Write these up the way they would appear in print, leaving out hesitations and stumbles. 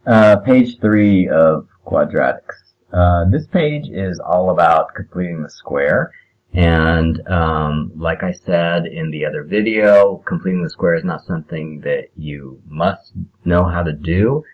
Page 3 of quadratics. This page is all about completing the square, and like I said in the other video, completing the square is not something that you must know how to do.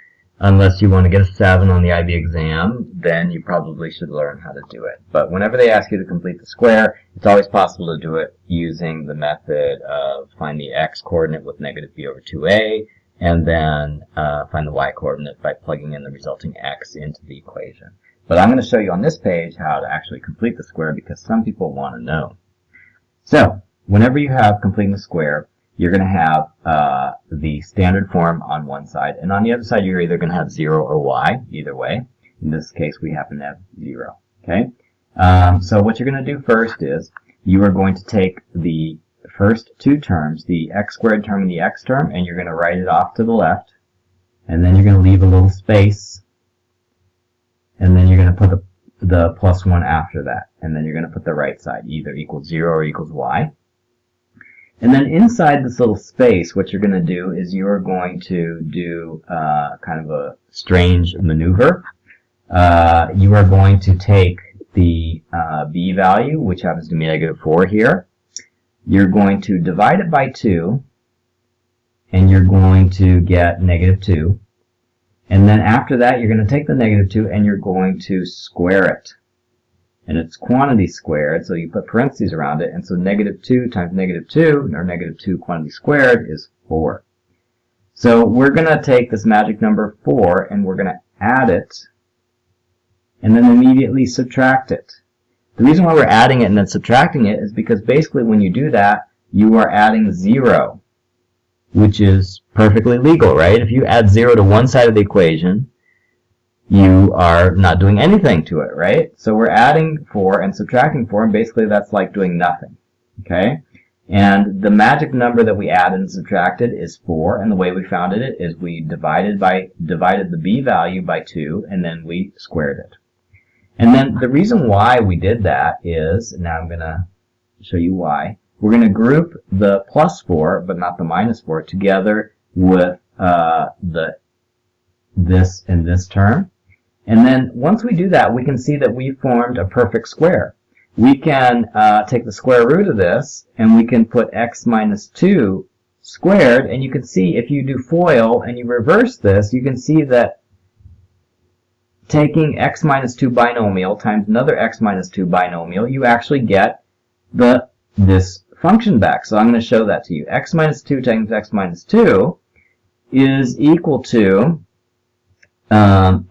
Unless you want to get a 7 on the IB exam, then you probably should learn how to do it. But whenever they ask you to complete the square, it's always possible to do it using the method of find the x coordinate with negative b over 2a, and then find the y-coordinate by plugging in the resulting x into the equation. But I'm going to show you on this page how to actually complete the square because some people want to know. So, whenever you have completing the square, you're going to have the standard form on one side, and on the other side you're either going to have 0 or y, either way. In this case we happen to have 0. Okay? So what you're going to do first is you are going to take the first two terms, the x squared term and the x term, and you're going to write it off to the left, and then you're going to leave a little space, and then you're going to put the plus 1 after that, and then you're going to put the right side, either equals 0 or equals y. And then inside this little space, what you're going to do is you're going to do kind of a strange maneuver. You are going to take the b value, which happens to be -4 here. You're going to divide it by 2, and you're going to get -2. And then after that, you're going to take the -2 and you're going to square it. And it's quantity squared, so you put parentheses around it, and so -2 times -2, or -2 quantity squared, is 4. So we're going to take this magic number 4, and we're going to add it, and then immediately subtract it. The reason why we're adding it and then subtracting it is because basically when you do that, you are adding 0, which is perfectly legal, right? If you add 0 to one side of the equation, you are not doing anything to it, right? So we're adding 4 and subtracting 4, and basically that's like doing nothing, okay? And the magic number that we added and subtracted is 4, and the way we found it is we divided the b value by 2, and then we squared it. And then the reason why we did that is, now I'm going to show you why, we're going to group the +4, but not the -4, together with this and this term. And then once we do that, we can see that we formed a perfect square. We can take the square root of this, and we can put x minus 2 squared, and you can see if you do FOIL and you reverse this, you can see that taking x minus 2 binomial times another x minus 2 binomial, you actually get this function back. So I'm going to show that to you. X minus 2 times x minus 2 is equal to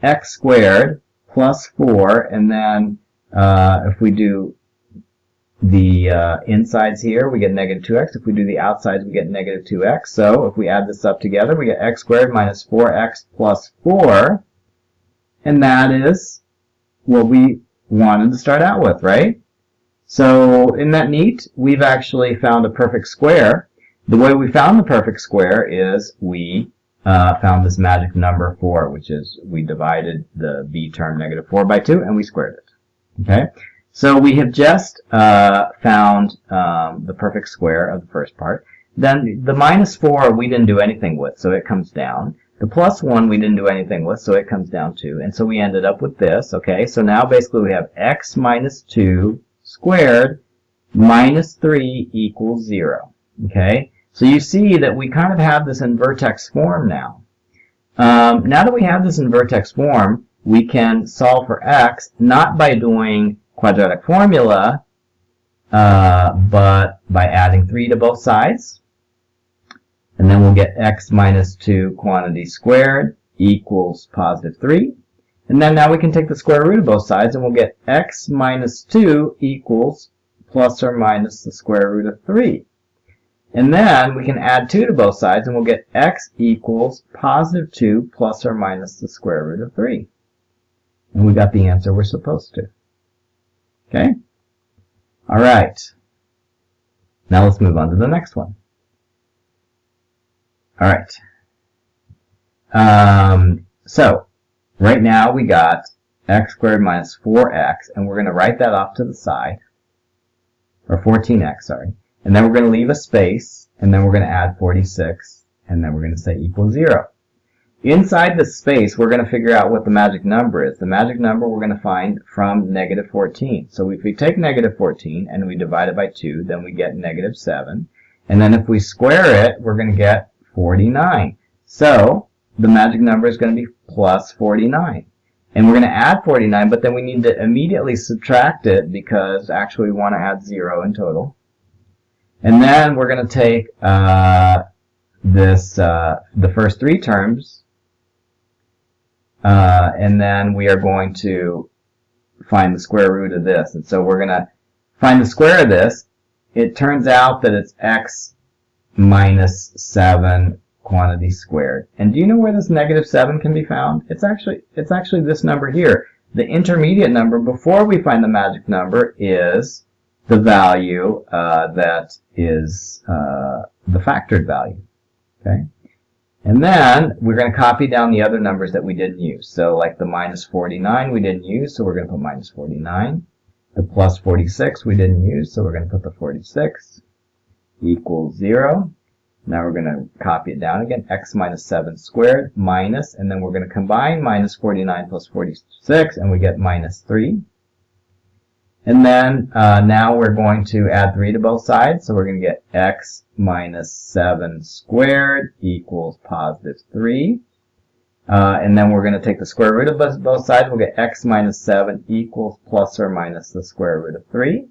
x squared plus 4, and then if we do the insides here, we get -2x. If we do the outsides, we get -2x. So if we add this up together, we get x squared minus 4x plus 4, and that is what we wanted to start out with, right? So isn't that neat? We've actually found a perfect square. The way we found the perfect square is we found this magic number 4, which is we divided the b term -4 by 2, and we squared it. Okay? So we have just found the perfect square of the first part. Then the -4 we didn't do anything with, so it comes down. The +1 we didn't do anything with, so it comes down too. And so we ended up with this. Okay? So now basically we have x minus 2 squared minus 3 equals 0. Okay? So you see that we kind of have this in vertex form now. Now that we have this in vertex form, we can solve for x not by doing quadratic formula, but by adding 3 to both sides. And then we'll get x minus 2 quantity squared equals positive 3. And then now we can take the square root of both sides, and we'll get x minus 2 equals plus or minus the square root of 3. And then we can add 2 to both sides, and we'll get x equals positive 2 plus or minus the square root of 3. And we got the answer we're supposed to. Okay? All right. Now let's move on to the next one. All right. So right now we got x squared minus 4x, and we're going to write that off to the side, or 14x, sorry. And then we're going to leave a space, and then we're going to add 46, and then we're going to say equals 0. inside the space, we're going to figure out what the magic number is. The magic number we're going to find from negative 14. So if we take negative 14 and we divide it by 2, then we get negative 7. And then if we square it, we're going to get 49. So the magic number is going to be plus 49. And we're going to add 49, but then we need to immediately subtract it because actually we want to add 0 in total. And then we're going to take the first 3 terms, and then we are going to find the square root of this. And so we're going to find the square of this. It turns out that it's x minus 7 quantity squared. And do you know where this negative 7 can be found? It's actually this number here. The intermediate number before we find the magic number is the value that is the factored value. Okay? And then we're going to copy down the other numbers that we didn't use. So like the minus 49 we didn't use, so we're going to put minus 49. The plus 46 we didn't use, so we're going to put the 46 equals 0. Now we're going to copy it down again, x minus 7 squared minus, and then we're going to combine minus 49 plus 46, and we get minus 3. And then now we're going to add 3 to both sides, so we're going to get x minus 7 squared equals positive 3. And then we're going to take the square root of both sides. We'll get x minus 7 equals plus or minus the square root of 3.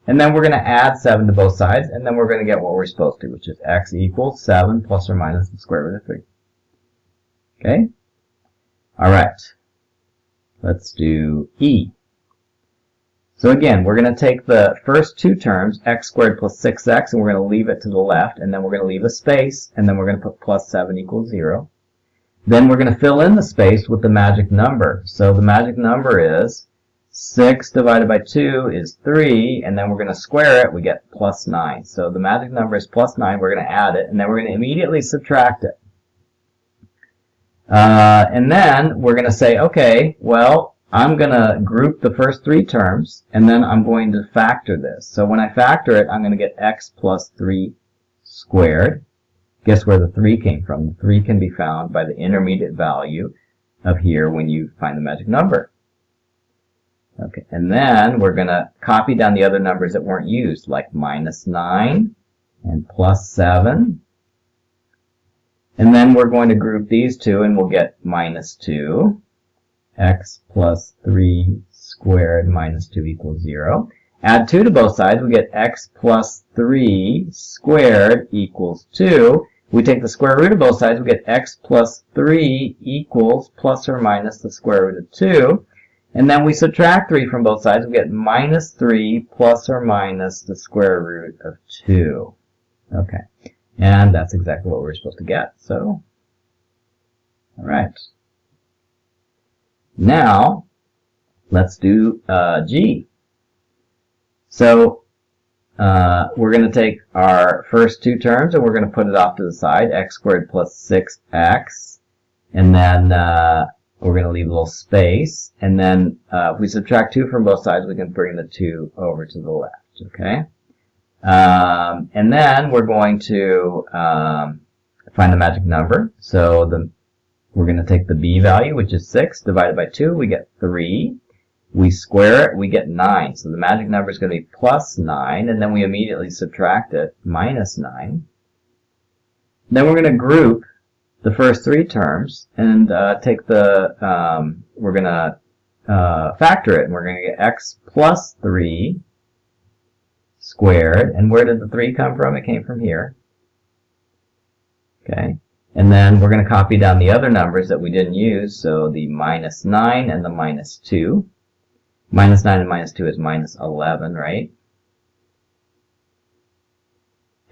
And then we're going to add 7 to both sides, and then we're going to get what we're supposed to, which is x equals 7 plus or minus the square root of 3. Okay? All right. Let's do E. So again, we're going to take the first 2 terms, x squared plus 6x, and we're going to leave it to the left, and then we're going to leave a space, and then we're going to put plus 7 equals 0. Then we're going to fill in the space with the magic number. So the magic number is 6 divided by 2 is 3, and then we're going to square it, we get plus 9. So the magic number is plus 9, we're going to add it, and then we're going to immediately subtract it. And then we're going to say, okay, well, I'm going to group the first 3 terms, and then I'm going to factor this. So when I factor it, I'm going to get x plus 3 squared. Guess where the 3 came from? The 3 can be found by the intermediate value of here when you find the magic number. Okay, and then we're going to copy down the other numbers that weren't used, like minus 9 and plus 7. And then we're going to group these 2, and we'll get minus 2. X plus 3 squared minus 2 equals 0. Add 2 to both sides, we get x plus 3 squared equals 2. We take the square root of both sides, we get x plus 3 equals plus or minus the square root of 2. And then we subtract 3 from both sides, we get minus 3 plus or minus the square root of 2. Okay, and that's exactly what we're supposed to get. So, all right. Now, let's do G. So, we're going to take our first 2 terms and we're going to put it off to the side, x squared plus 6x, and then we're going to leave a little space, and then if we subtract 2 from both sides, we can bring the 2 over to the left, okay? And then we're going to find the magic number. So we're going to take the b value, which is 6, divided by 2, we get 3. We square it, we get 9. So the magic number is going to be plus 9, and then we immediately subtract it, minus 9. Then we're going to group the first 3 terms and take the, we're going to factor it, and we're going to get x plus 3 squared. And where did the 3 come from? It came from here. Okay. And then we're going to copy down the other numbers that we didn't use, so the minus 9 and the minus 2. Minus 9 and minus 2 is minus 11, right?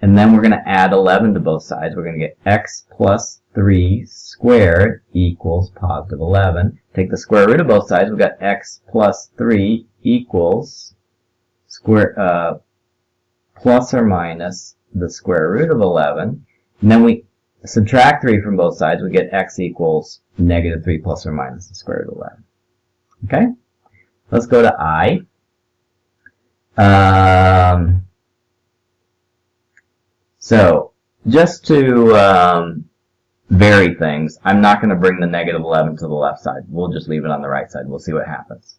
And then we're going to add 11 to both sides. We're going to get x plus 3 squared equals positive 11. Take the square root of both sides. We've got x plus 3 equals plus or minus the square root of 11. And then we subtract 3 from both sides. We get x equals negative 3 plus or minus the square root of 11. Okay? Let's go to I. So, just to vary things, I'm not going to bring the negative 11 to the left side. We'll just leave it on the right side. We'll see what happens.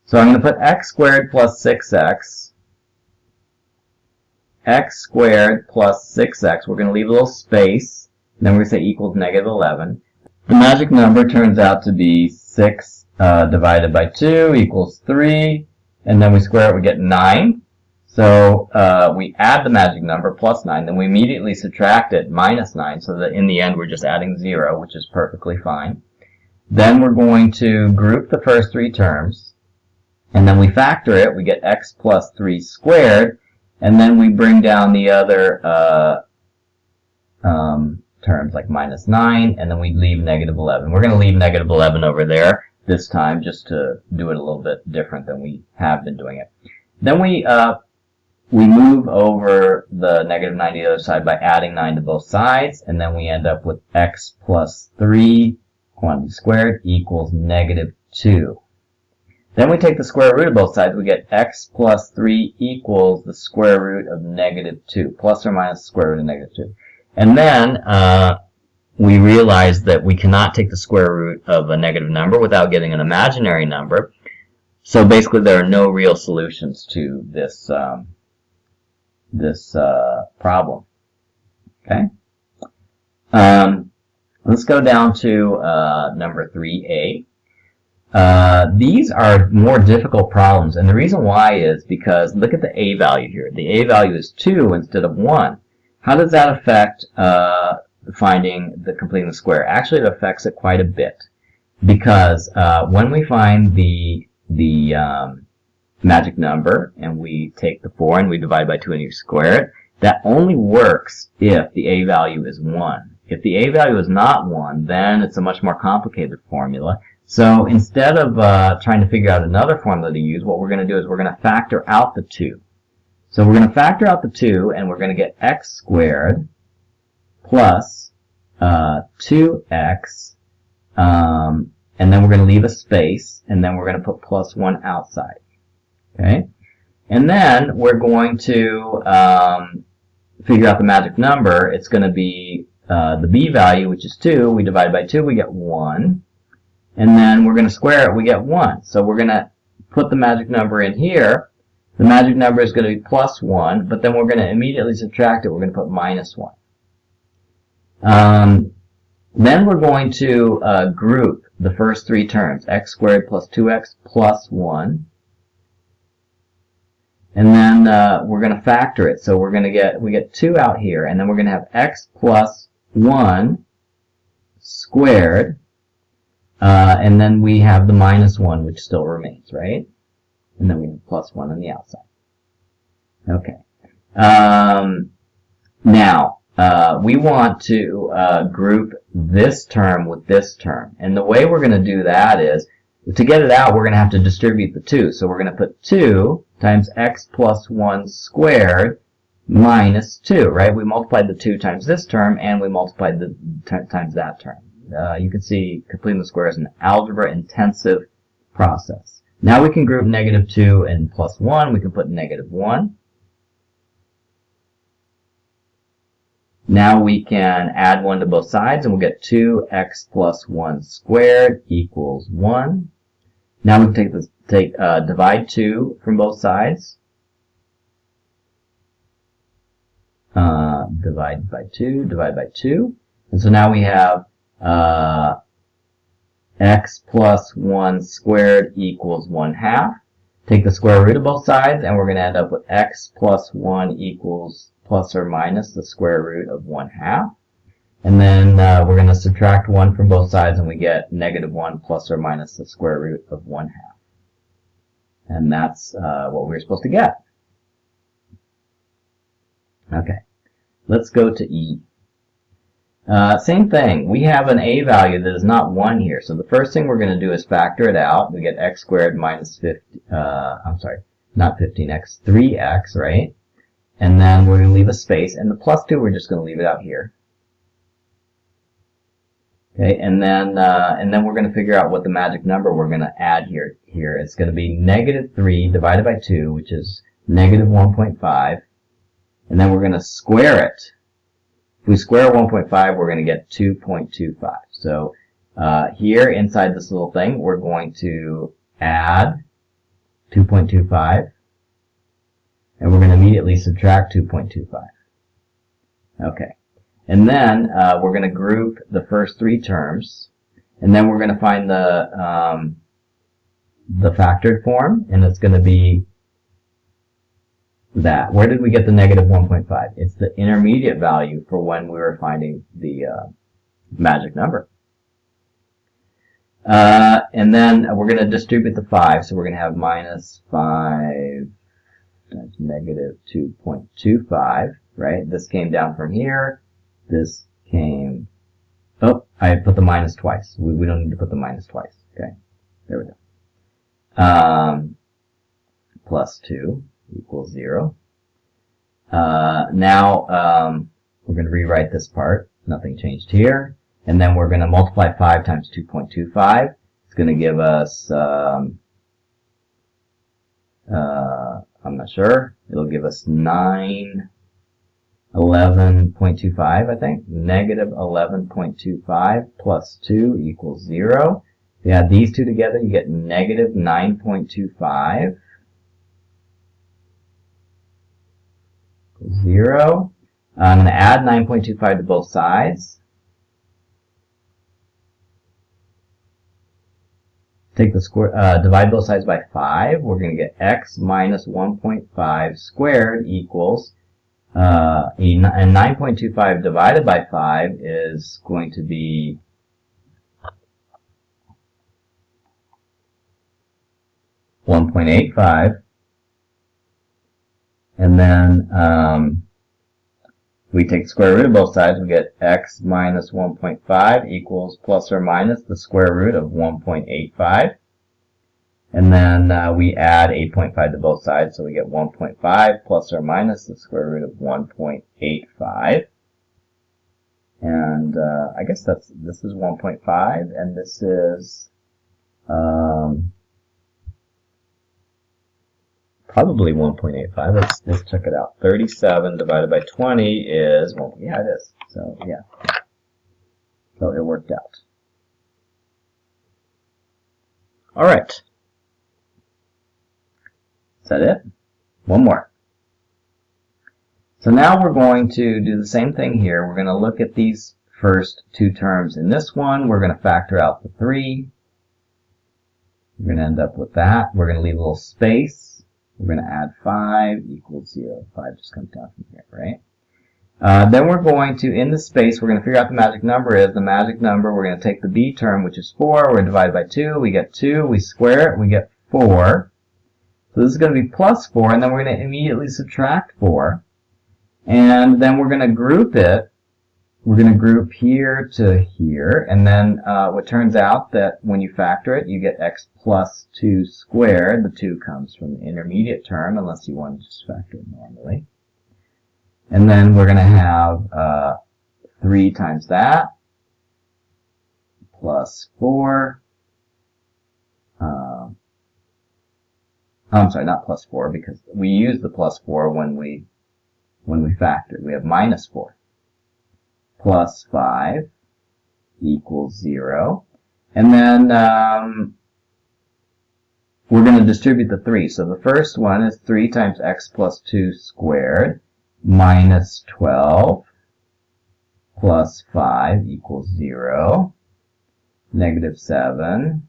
So I'm going to put x squared plus 6x. X squared plus 6x. We're going to leave a little space. And then we're going to say equals negative 11. The magic number turns out to be 6 divided by 2 equals 3. And then we square it, we get 9. So we add the magic number, plus 9. Then we immediately subtract it, minus 9, so that in the end we're just adding 0, which is perfectly fine. Then we're going to group the first 3 terms. And then we factor it. We get x plus 3 squared. And then we bring down the other terms, like minus 9. And then we leave negative 11. We're going to leave negative 11 over there this time, just to do it a little bit different than we have been doing it. Then we move over the negative 9 to the other side by adding 9 to both sides, and then we end up with x plus 3 quantity squared equals negative 2. Then we take the square root of both sides. We get x plus 3 equals the square root of negative 2, plus or minus the square root of negative 2. And then we realize that we cannot take the square root of a negative number without getting an imaginary number. So basically there are no real solutions to this problem. Okay. Let's go down to number 3a. These are more difficult problems, and the reason why is because look at the a value here. The a value is 2 instead of 1. How does that affect completing the square? Actually, it affects it quite a bit, because when we find the magic number and we take the 4 and we divide by 2 and you square it, that only works if the a value is 1. If the a value is not 1, then it's a much more complicated formula. So instead of trying to figure out another formula to use, what we're going to do is we're going to factor out the 2. So we're going to factor out the 2, and we're going to get x squared plus 2x, and then we're going to leave a space, and then we're going to put plus 1 outside. Okay? And then we're going to figure out the magic number. It's going to be the b value, which is 2. We divide by 2, we get 1. And then we're going to square it, we get 1. So we're going to put the magic number in here. The magic number is going to be plus 1, but then we're going to immediately subtract it. We're going to put minus 1. Then we're going to group the first 3 terms, x squared plus 2x plus 1. And then we're going to factor it. So we get 2 out here, and then we're going to have x plus 1 squared. And then we have the minus 1, which still remains, right? And then we have plus 1 on the outside. Okay. Now, we want to group this term with this term. And the way we're going to do that is, to get it out, we're going to have to distribute the 2. So we're going to put 2 times x plus 1 squared minus 2, right? We multiplied the 2 times this term, and we multiplied the times that term. You can see completing the square is an algebra-intensive process. Now we can group negative 2 and plus 1. We can put negative 1. Now we can add 1 to both sides, and we'll get 2x plus 1 squared equals 1. Now we can divide 2 from both sides. Divide by 2, divide by 2. And so now we have x plus 1 squared equals 1/2. Take the square root of both sides, and we're going to end up with x plus 1 equals plus or minus the square root of 1/2. And then we're going to subtract 1 from both sides, and we get negative 1 plus or minus the square root of 1/2. And that's what we're supposed to get. Okay, let's go to E. Same thing. We have an a value that is not 1 here. So the first thing we're going to do is factor it out. We get x squared minus 3x, right? And then we're going to leave a space. And the plus 2, we're just going to leave it out here. Okay, and then we're going to figure out what the magic number we're going to add here. It's going to be negative 3 divided by 2, which is negative 1.5. And then we're going to square it. If we square 1.5, we're going to get 2.25. So here inside this little thing, we're going to add 2.25, and we're going to immediately subtract 2.25. Okay. And then we're going to group the first three terms, and then we're going to find the factored form, and it's going to be that. Where did we get the negative 1.5? It's the intermediate value for when we were finding the magic number. And then we're going to distribute the 5, so we're going to have minus 5 times negative 2.25, right? This came down from here. This came... Oh, I put the minus twice. We don't need to put the minus twice. Okay, there we go. Plus 2 equals 0. Now we're going to rewrite this part. Nothing changed here. And then we're going to multiply 5 times 2.25. It's going to give us, I'm not sure. It'll give us 11.25, I think. Negative 11.25 plus 2 equals 0. If you add these two together, you get negative 9.25. 0. I'm going to add 9.25 to both sides. Take the square, divide both sides by 5. We're going to get x minus 1.5 squared equals, and 9.25 divided by 5 is going to be 1.85. And then we take the square root of both sides. We get x minus 1.5 equals plus or minus the square root of 1.85. And then we add 8.5 to both sides, so we get 1.5 plus or minus the square root of 1.85. And I guess this is 1.5, and this is probably 1.85. Let's check it out. 37 divided by 20 is, well, yeah, it is. So, yeah. So it worked out. All right. Is that it? One more. So now we're going to do the same thing here. We're going to look at these first two terms. In this one, we're going to factor out the 3. We're going to end up with that. We're going to leave a little space. We're going to add 5 equals 0. 5 just comes down from here, right? Then we're going to, in the space, we're going to figure out the magic number is. The magic number, we're going to take the b term, which is 4. We're going to divide by 2. We get 2. We square it. We get 4. So this is going to be plus 4, and then we're going to immediately subtract 4. And then we're going to group it. We're going to group here to here, and then what turns out that when you factor it, you get x plus 2 squared. The 2 comes from the intermediate term, unless you want to just factor it normally. And then we're going to have 3 times that, plus 4. I'm sorry, not plus 4, because we use the plus 4 when we factored. We have minus 4. Plus 5 equals 0. And then we're going to distribute the 3. So the first one is 3 times x plus 2 squared minus 12 plus 5 equals 0. Negative 7.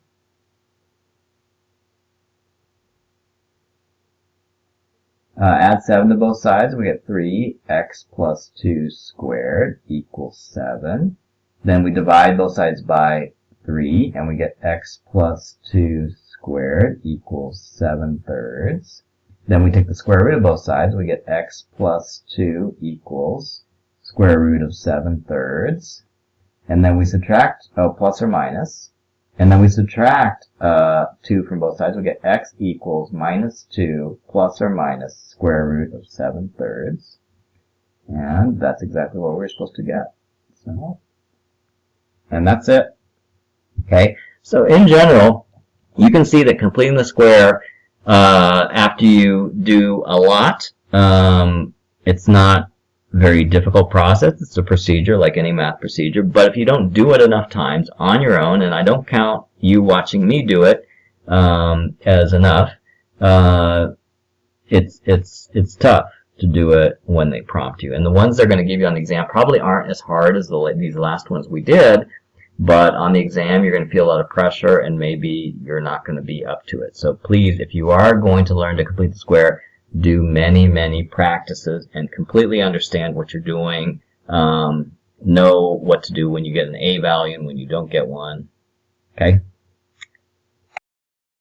Add 7 to both sides, we get 3x plus 2 squared equals 7. Then we divide both sides by 3, and we get x plus 2 squared equals 7/3. Then we take the square root of both sides, we get x plus 2 equals square root of 7/3. And then we subtract, plus or minus. And then we subtract 2 from both sides. We get x equals minus 2 plus or minus square root of 7/3. And that's exactly what we're supposed to get. So, and that's it. Okay, so in general, you can see that completing the square after you do a lot, it's not very difficult process. It's a procedure like any math procedure, but if you don't do it enough times on your own, and I don't count you watching me do it as enough, it's tough to do it when they prompt you. And the ones they're going to give you on the exam probably aren't as hard as these last ones we did, but on the exam you're going to feel a lot of pressure and maybe you're not going to be up to it. So please, if you are going to learn to complete the square, do many practices and completely understand what you're doing. Know what to do when you get an A value and when you don't get one. Okay?